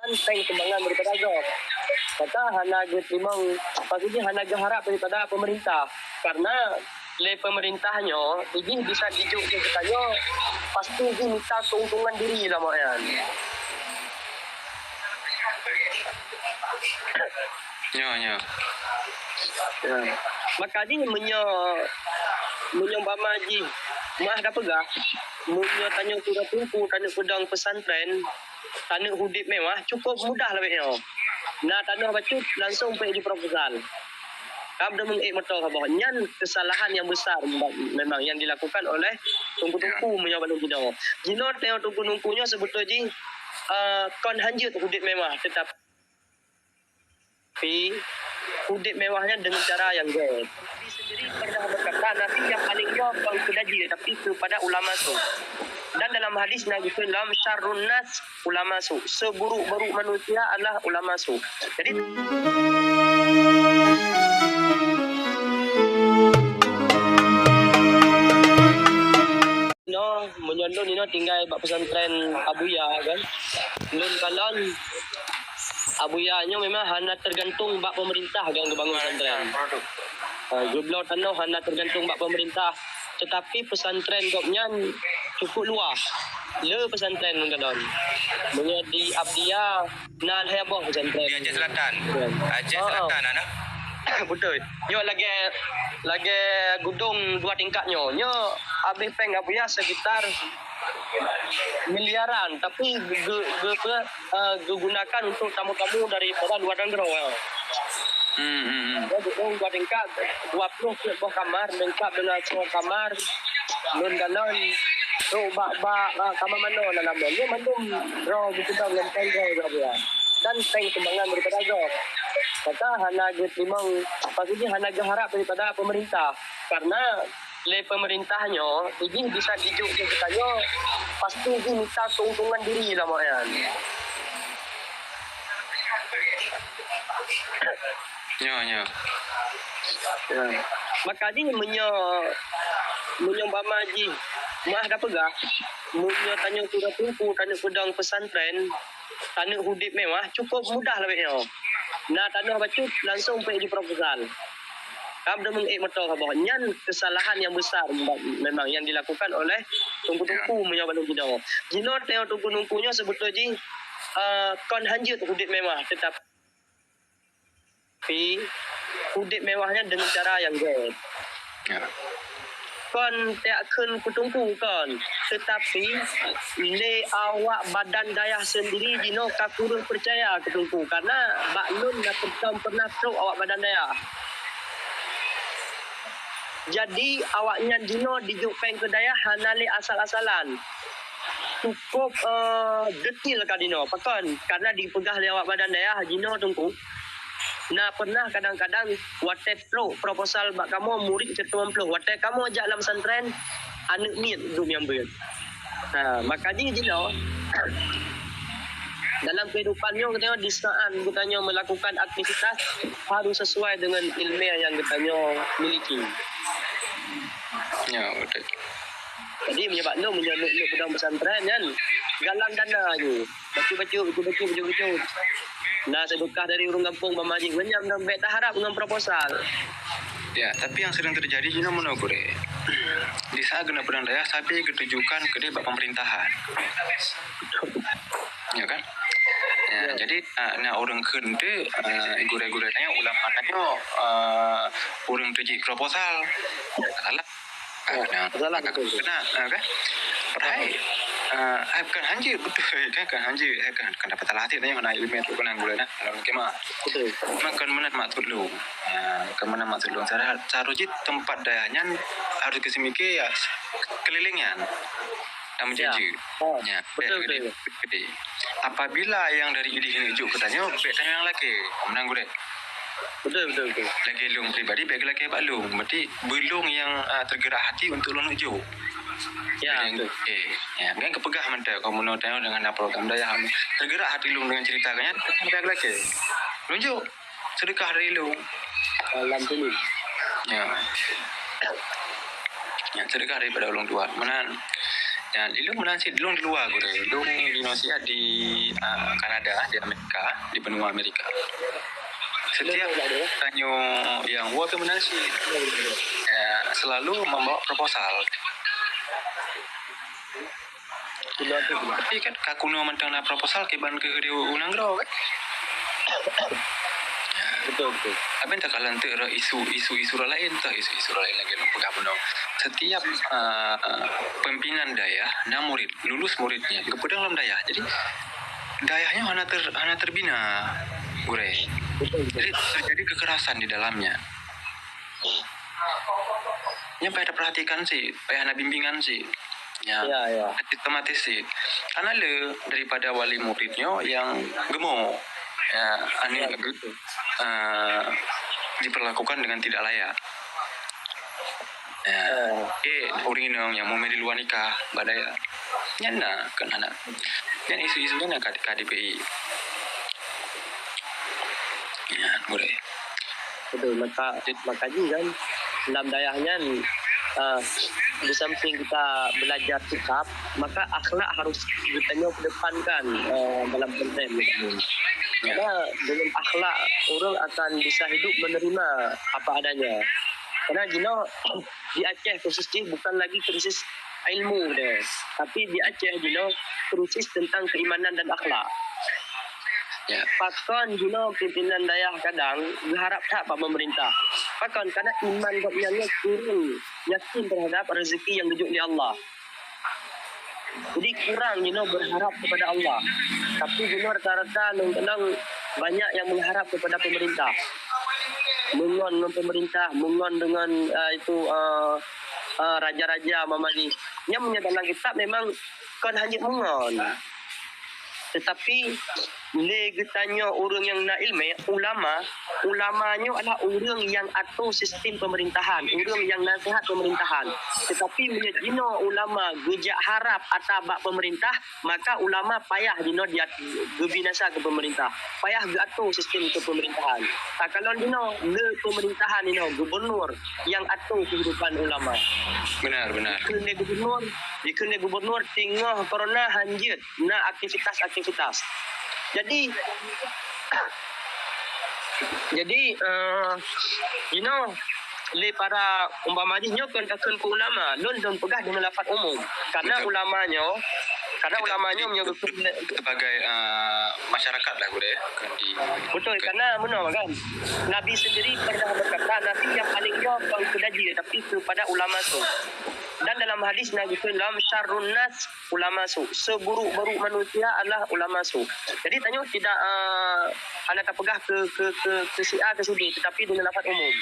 Banteng sumbangan daripada agak. Kata hanaga timang, maksudnya hanaga harap daripada pemerintah. Karena le pemerintahnya, ini bisa dijuk ke katanya, pasti ini minta keuntungan diri lah maknya. Ya. Makanya menyembah ji, mah dah pegah. Munya tanya sudah tunggu, tanya pedang pesantren, tanya hudip mewah, cukup mudah lah beknya. Nah, tanya bacut langsung pergi proposal. Kamu dah mengikmati bahwa nyan kesalahan yang besar memang yang dilakukan oleh tungku-tungku menyabak Jino. Jino tengok tungku-tungkunya sebetulnya kon hanjut hudip mewah, tetapi hudip mewahnya dengan cara yang gaya. Nabi sendiri pernah berkata, Nabi yang paling jauh kalau sudah jadi, tapi kepada ulama su. Dan dalam hadis Nabi Sallam, syarrun nas ulama su. Seburuk-buruk manusia adalah ulama su. Jadi menyolong ini tinggal bak pesantren Abuya kan. Lun kalon Abuyanya memang hanya tergantung bak pemerintah kan kebangun pesantren. Jumlah tanah hanya tergantung bak pemerintah. Tetapi pesantren gopnya cukup luas. Le pesantren kalon. Menjadi Abdiya nan heboh pesantren. Di Aceh Selatan. Aceh Selatan anak. Betul. Nyo lagi gudung 2 tingkatnya. Nyo habis peng Abuya sekitar miliaran, tapi digunakan untuk tamu-tamu daripada luar negara. Gedung 2 tingkat, 20 buah kamar, lengkap dengan semua kamar, nun galon. So, kamar mana nak nama? Dia mandum draw kita lempeng draw dia. Dan peng sumbangan daripada agak. Kata hanaga timang, maksudnya hanaga harap daripada pemerintah. Karena le pemerintahnya, ini bisa dijuk ke katanya, pasti ini minta keuntungan diri lah maknya. Ya. Makanya menyembah maji, mah dah pegah. Munya tanya sudah tunggu, tanya pedang pesantren, tanya hudip mewah, cukup mudah lah beknya. Nah, tanya bacut langsung pergi proposal. Kamu dah mengikmati bahwa nyan kesalahan yang besar memang yang dilakukan oleh tungku-tungku menyabak Jino. Jino tengok tungku-tungkunya sebetulnya kon hanjut hudip mewah, tetapi hudip mewahnya dengan cara yang gaya. Kon teakan kutungku kon, tetapi le awak badan daya sendiri Jino kakurun percaya kutungku karena baklun nak pernah tahu awak badan daya. Jadi awaknya Jino dijuk peng kedaya hanale asal-asalan. Cukup detil kan Jino. Pakon karena dipegah oleh awak badan daya Jino tunggu. Nah pernah kadang-kadang wate proposal bak kamu murid ketua emploh. Wate kamu ajak dalam pesantren anak ni dum yang ber. Nah makanya Jino dalam kehidupannya katanya di saat katanya melakukan aktivitas harus sesuai dengan ilmiah yang katanya miliki. Ya, betul. Jadi menyebabkan menyeluk pedang pesantren kan galang dana je. Baca. Nah sedekah dari urung kampung Mamajik menyam dan baik tak harap dengan proposal. Ya, tapi yang sering terjadi Cina menurut di saat kena pedang daya sampai ketujukan ke dia pemerintahan. Ya kan? Ya. Jadi orang kende gure-gure tanya ulama tanya orang tuji proposal salah. Salah betul. Kena kan? Padahal bukan hanji betul kan hanji kan dapat latih tanya mana ilmu itu kan gure na dalam kema. Betul. Makan mana maksud lu? Kemana maksud lu? Cara tempat dayanya harus kesemiki ya kelilingnya. Dan menjanji. Ya, betul. Apabila yang dari ini hijau katanya, tanya yang lagi, menang gue. Betul. Lagi lung pribadi, baik lagi balung. Berarti belum yang tergerak hati untuk lung hijau. Ya, betul. Ya, kan kepegah mentah. Kamu mau tanya dengan program daya tergerak hati lung dengan ceritanya, baik lagi. Lunjuk sedekah dari lung. Alhamdulillah. Ya, sedekah daripada ulung tua. Mana? Ya, ilung menansi ilung di luar gue, ilung di Indonesia di Kanada, di Amerika, di benua Amerika. Setiap tanyo yang gua menansi selalu membawa proposal. Tapi kan kakuno mentang na proposal keban ke dia unang gro kan. Betul. Abang tak kalah untuk isu lain tu, isu lain lagi lupa kamu. Setiap pimpinan daya, murid lulus muridnya, kepedang dalam daya. Jadi dayanya hana terbina, gure. Jadi terjadi kekerasan di dalamnya. Yang payah perhatikan sih, payah bimbingan sih. Ya. Otomatis sih. Karena daripada wali muridnya yang gemuk. Ya, diperlakukan dengan tidak layak. Ya, orang yang mau di luar nikah, badaya, nyana kan anak. Dan isu-isunya nak KDPI. Ya, boleh. Betul, makanya kan dalam dayahnya di samping kita belajar sikap, maka akhlak harus kita kedepankan dalam konten ini. Karena dengan akhlak orang akan bisa hidup menerima apa adanya. Karena di Aceh khususnya bukan lagi krisis ilmu deh, tapi di Aceh krisis tentang keimanan dan akhlak. Ya. Pakon pimpinan daya kadang berharap tak Pak pemerintah. Pakon karena iman kopnya kurang yakin terhadap rezeki yang dijuk di Allah. Jadi kurang berharap kepada Allah. Tapi rata-rata kadang banyak yang mengharap kepada pemerintah. Mengon dengan pemerintah, mengon dengan raja-raja mamani. Yang menyatakan kitab memang kon hanya mengon. Tetapi getanya orang yang nak ilmu, ulamanya adalah orang yang atur sistem pemerintahan, orang yang nasihat pemerintahan. Tetapi menjadi ulama gejak harap atabak pemerintah, maka ulama payah dia gebinasa ke pemerintah, payah atur sistem ke pemerintahan. Kalau le pemerintahan gubernur yang atur kehidupan ulama. Benar. Kena gubernur tengah corona hanjit na aktivitas. Jadi le para umpamanya kan takkan ke ulama don pegah dengan lafaz umum karena ulamanya menyebut sebagai masyarakat lah gue betul karena benar kan Nabi sendiri pernah berkata Nabi yang paling jauh kalau kedaji tapi kepada ulama tu. Dan dalam hadis Nabi dalam syarrun nas ulama su, seburuk-buruk manusia adalah ulama su. Jadi tanya tidak anda tak pegah ke si A ke si B tetapi dengan lafaz umum.